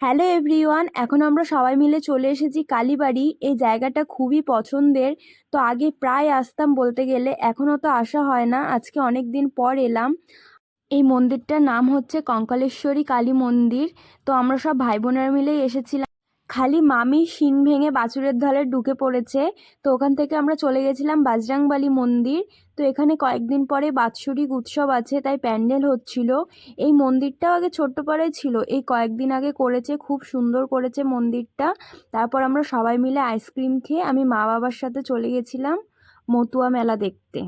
Hello everyone, এখন আমরা সবাই মিলে চলে এসেছি কালীবাড়ি। এই জায়গাটা খুবই পছন্দের। তো আগে প্রায় আসতাম বলতে গেলে, এখন অত আসা হয় না। আজকে অনেক দিন পর এলাম। এই মন্দিরটার নাম হচ্ছে কঙ্কালেশ্বরী কালী মন্দির। তো আমরা সব ভাই বোনেরা মিলেই এসেছিলাম। খালি মামি শিং ভেঙে বাছুরের ধারে ঢুকে পড়েছে। তো ওখান থেকে আমরা চলে গেছিলাম বাজরাংবালী মন্দির। তো এখানে কয়েকদিন পরে বাৎসরিক উৎসব আছে, তাই প্যান্ডেল হচ্ছিল। এই মন্দিরটাও আগে ছোট্ট পাড়ায় ছিল, এই কয়েকদিন আগে করেছে, খুব সুন্দর করেছে মন্দিরটা। তারপর আমরা সবাই মিলে আইসক্রিম খেয়ে আমি মা বাবার সাথে চলে গেছিলাম মতুয়া মেলা দেখতে।